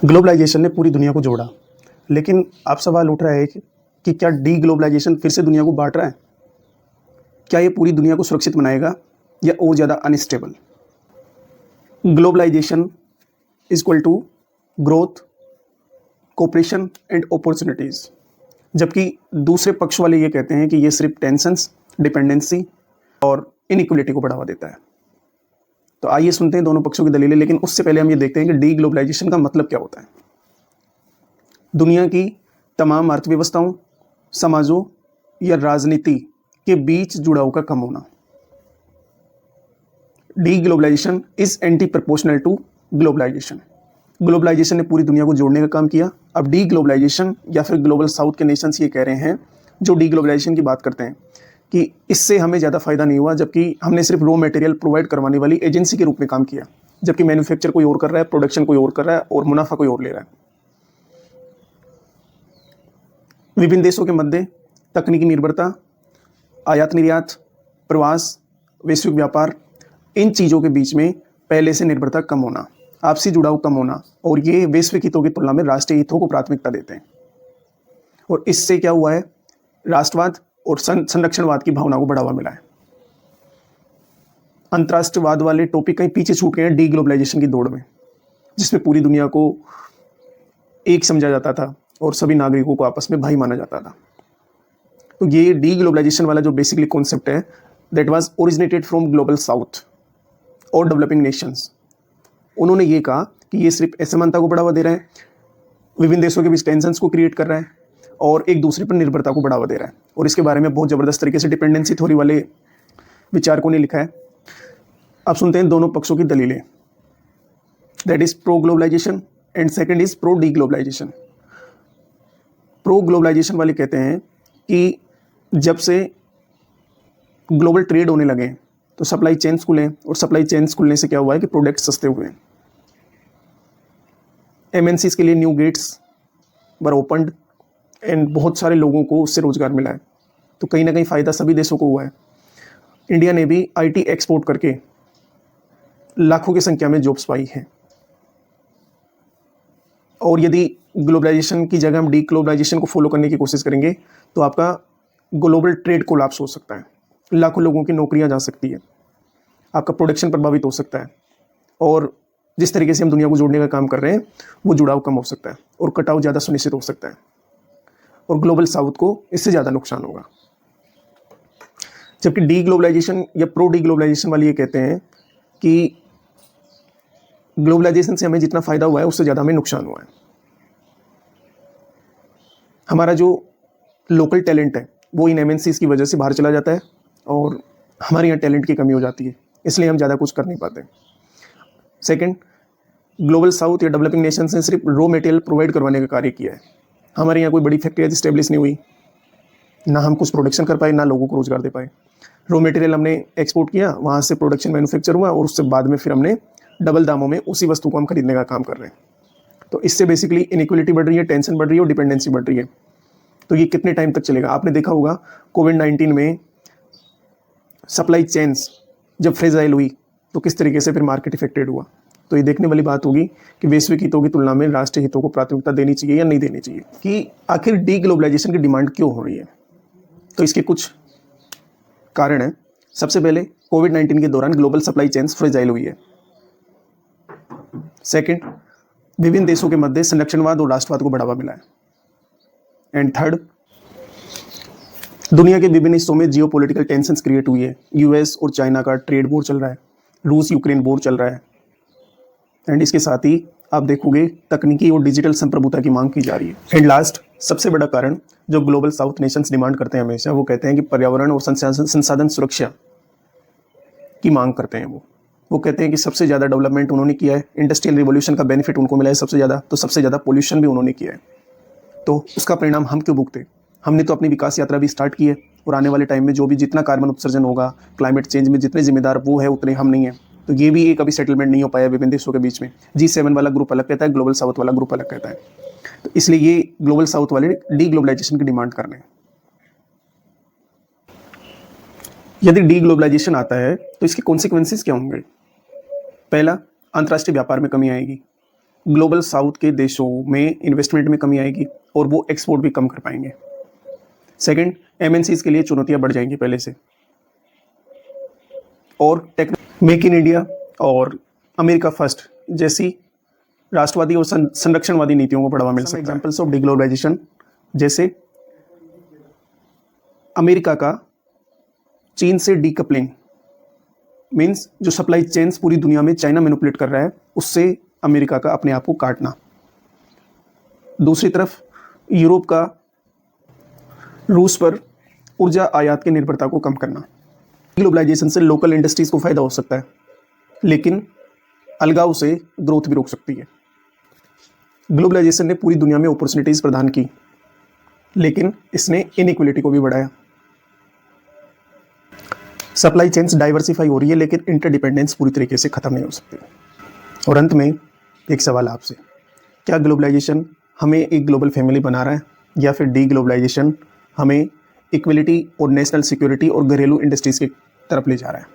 Globalisation ने पूरी दुनिया को जोड़ा, लेकिन अब सवाल उठ रहा है कि क्या डी ग्लोबलाइजेशन फिर से दुनिया को बांट रहा है? क्या ये पूरी दुनिया को सुरक्षित बनाएगा या और ज़्यादा unstable? Globalisation is equal to growth, cooperation and opportunities, जबकि दूसरे पक्ष वाले ये कहते हैं कि ये सिर्फ टेंशंस, डिपेंडेंसी और इनइक्वलिटी को बढ़ावा देता है। तो आइए सुनते हैं दोनों पक्षों की दलीलें, लेकिन उससे पहले हम ये देखते हैं कि डी ग्लोबलाइजेशन का मतलब क्या होता है। दुनिया की तमाम अर्थव्यवस्थाओं, समाजों या राजनीति के बीच जुड़ाव का कम होना। Deglobalisation is anti proportional to globalisation. Globalisation ने पूरी दुनिया को जोड़ने का काम किया। अब डी ग्लोबलाइजेशन या फिर ग्लोबल साउथ के नेशंस ये कह रहे हैं, जो डी ग्लोबलाइजेशन की बात करते हैं, कि इससे हमें ज़्यादा फायदा नहीं हुआ, जबकि हमने सिर्फ रॉ मटेरियल प्रोवाइड करवाने वाली एजेंसी के रूप में काम किया, जबकि मैन्युफैक्चर कोई और कर रहा है, प्रोडक्शन कोई और कर रहा है और मुनाफा कोई और ले रहा है। विभिन्न देशों के मध्य तकनीकी निर्भरता, आयात निर्यात, प्रवास, वैश्विक व्यापार, इन चीज़ों के बीच में पहले से निर्भरता कम होना, आपसी जुड़ाव कम होना, और ये वैश्विक हितों की तुलना में राष्ट्रीय हितों को प्राथमिकता देते हैं। और इससे क्या हुआ है, राष्ट्रवाद और संरक्षणवाद की भावना को बढ़ावा मिला है। अंतर्राष्ट्रवाद वाले टॉपिक कहीं पीछे छूट गए हैं डी ग्लोबलाइजेशन की दौड़ में, जिसमें पूरी दुनिया को एक समझा जाता था और सभी नागरिकों को आपस में भाई माना जाता था। तो ये डी ग्लोबलाइजेशन वाला जो बेसिकली कॉन्सेप्ट है, that was originated from global south और डेवलपिंग नेशंस। उन्होंने ये कहा कि ये सिर्फ असमानता को बढ़ावा दे रहा है, विभिन्न देशों के बीच टेंशंस को क्रिएट कर रहा है और एक दूसरे पर निर्भरता को बढ़ावा दे रहा है। और इसके बारे में बहुत ज़बरदस्त तरीके से डिपेंडेंसी थ्योरी वाले विचारकों ने लिखा है। अब सुनते हैं दोनों पक्षों की दलीलें। That is pro globalisation and second is pro deglobalisation. Pro globalisation वाले कहते हैं कि जब से ग्लोबल ट्रेड होने लगे तो सप्लाई चेन्स खुले, और सप्लाई चेन्स खुलने से क्या हुआ है कि प्रोडक्ट सस्ते हुए। एमएनसीज के लिए new gates were opened and बहुत सारे लोगों को उससे रोजगार मिला है। तो कहीं ना कहीं फ़ायदा सभी देशों को हुआ है। इंडिया ने भी आईटी एक्सपोर्ट करके लाखों की संख्या में जॉब्स पाई हैं। और यदि ग्लोबलाइजेशन की जगह हम डी ग्लोबलाइजेशन को फॉलो करने की कोशिश करेंगे तो आपका ग्लोबल ट्रेड कोलैप्स हो सकता है, लाखों लोगों की नौकरियां जा सकती है, आपका प्रोडक्शन प्रभावित हो सकता है, और जिस तरीके से हम दुनिया को जोड़ने का काम कर रहे हैं वो जुड़ाव कम हो सकता है और कटाव ज़्यादा सुनिश्चित हो सकता है, और ग्लोबल साउथ को इससे ज़्यादा नुकसान होगा। जबकि डी ग्लोबलाइजेशन या प्रो डी ग्लोबलाइजेशन वाले ये कहते हैं कि ग्लोबलाइजेशन से हमें जितना फ़ायदा हुआ है उससे ज़्यादा हमें नुकसान हुआ है। हमारा जो लोकल टैलेंट है वो इन एमएनसीज की वजह से बाहर चला जाता है और हमारे यहाँ टैलेंट की कमी हो जाती है, इसलिए हम ज़्यादा कुछ कर नहीं पाते। सेकंड, ग्लोबल साउथ या डेवलपिंग नेशंस ने सिर्फ रॉ मटेरियल प्रोवाइड करवाने का कार्य किया है। हमारे यहाँ कोई बड़ी फैक्ट्री इस्टेब्लिश नहीं हुई, ना हम कुछ प्रोडक्शन कर पाए, ना लोगों को रोजगार दे पाए। रॉ मटेरियल हमने एक्सपोर्ट किया, वहाँ से प्रोडक्शन मैन्युफैक्चर हुआ और उससे बाद में फिर हमने डबल दामों में उसी वस्तु को हम खरीदने का काम कर रहे हैं। तो इससे बेसिकली इनइक्वलिटी बढ़ रही है, टेंशन बढ़ रही है और डिपेंडेंसी बढ़ रही है। तो ये कितने टाइम तक चलेगा? आपने देखा होगा कोविड-19 में सप्लाई चेन्स जब फ्रेजाइल हुई तो किस तरीके से फिर मार्केट इफेक्टेड हुआ। तो ये देखने वाली बात होगी कि वैश्विक हितों की तुलना में राष्ट्रीय हितों को प्राथमिकता देनी चाहिए या नहीं देनी चाहिए, कि आखिर डी ग्लोबलाइजेशन की डिमांड क्यों हो रही है। तो इसके कुछ कारण हैं। सबसे पहले, कोविड-19 के दौरान ग्लोबल सप्लाई चेन्स फ्रेजाइल हुई है। सेकंड, विभिन्न देशों के मध्य संरक्षणवाद और राष्ट्रवाद को बढ़ावा मिला है। एंड थर्ड, दुनिया के विभिन्न हिस्सों में जियोपॉलिटिकल टेंशंस क्रिएट हुई है। यूएस और चाइना का ट्रेड वॉर चल रहा है, रूस यूक्रेन वॉर चल रहा है, एंड इसके साथ ही आप देखोगे तकनीकी और डिजिटल संप्रभुता की मांग की जा रही है। एंड लास्ट, सबसे बड़ा कारण जो ग्लोबल साउथ नेशंस डिमांड करते हैं हमेशा, वो कहते हैं कि पर्यावरण और संसाधन सुरक्षा की मांग करते हैं। वो कहते हैं कि सबसे ज़्यादा डेवलपमेंट उन्होंने किया है, इंडस्ट्रियल रिवॉल्यूशन का बेनिफिट उनको मिला है सबसे ज़्यादा, तो सबसे ज़्यादा पोल्यूशन भी उन्होंने किया है। तो उसका परिणाम हम क्यों भुगते? हमने तो अपनी विकास यात्रा भी स्टार्ट की है, और आने वाले टाइम में जो भी जितना कार्बन उत्सर्जन होगा, क्लाइमेट चेंज में जितने जिम्मेदार वो है उतने हम नहीं हैं। तो ये भी एक अभी सेटलमेंट नहीं हो पाया विभिन्न देशों के बीच में। G7 वाला ग्रुप अलग कहता है, ग्लोबल साउथ वाला ग्रुप अलग कहता है। तो इसलिए ये ग्लोबल साउथ वाले डी ग्लोबलाइजेशन की डिमांड कर रहे हैं। यदि डी ग्लोबलाइजेशन आता है तो इसके कॉन्सिक्वेंसेस क्या होंगे? पहला, अंतर्राष्ट्रीय व्यापार में कमी आएगी। ग्लोबल साउथ के देशों में इन्वेस्टमेंट में कमी आएगी और वो एक्सपोर्ट भी कम कर पाएंगे। सेकंड, एमएनसीज के लिए चुनौतियां बढ़ जाएंगी पहले से, और मेक इन इंडिया और अमेरिका फर्स्ट जैसी राष्ट्रवादी और संरक्षणवादी नीतियों को बढ़ावा मिल सकता है। एग्जाम्पल्स ऑफ डिग्लोबलाइजेशन, जैसे अमेरिका का चीन से डीकपलिंग, मीन्स जो सप्लाई चेन्स पूरी दुनिया में चाइना मैनिपुलेट कर रहा है उससे अमेरिका का अपने आप को काटना। दूसरी तरफ यूरोप का रूस पर ऊर्जा आयात की निर्भरता को कम करना। ग्लोबलाइजेशन से लोकल इंडस्ट्रीज को फायदा हो सकता है, लेकिन अलगाव से ग्रोथ भी रोक सकती है। ग्लोबलाइजेशन ने पूरी दुनिया में अपॉर्चुनिटीज प्रदान की, लेकिन इसने इनइक्वलिटी को भी बढ़ाया। सप्लाई चेन्स डाइवर्सिफाई हो रही है, लेकिन इंटरडिपेंडेंस पूरी तरीके से खत्म नहीं हो सकती। और अंत में एक सवाल आपसे, क्या ग्लोबलाइजेशन हमें एक ग्लोबल फैमिली बना रहा है, या फिर डी ग्लोबलाइजेशन हमें इक्वलिटी और नेशनल सिक्योरिटी और घरेलू इंडस्ट्रीज की तरफ ले जा रहा है?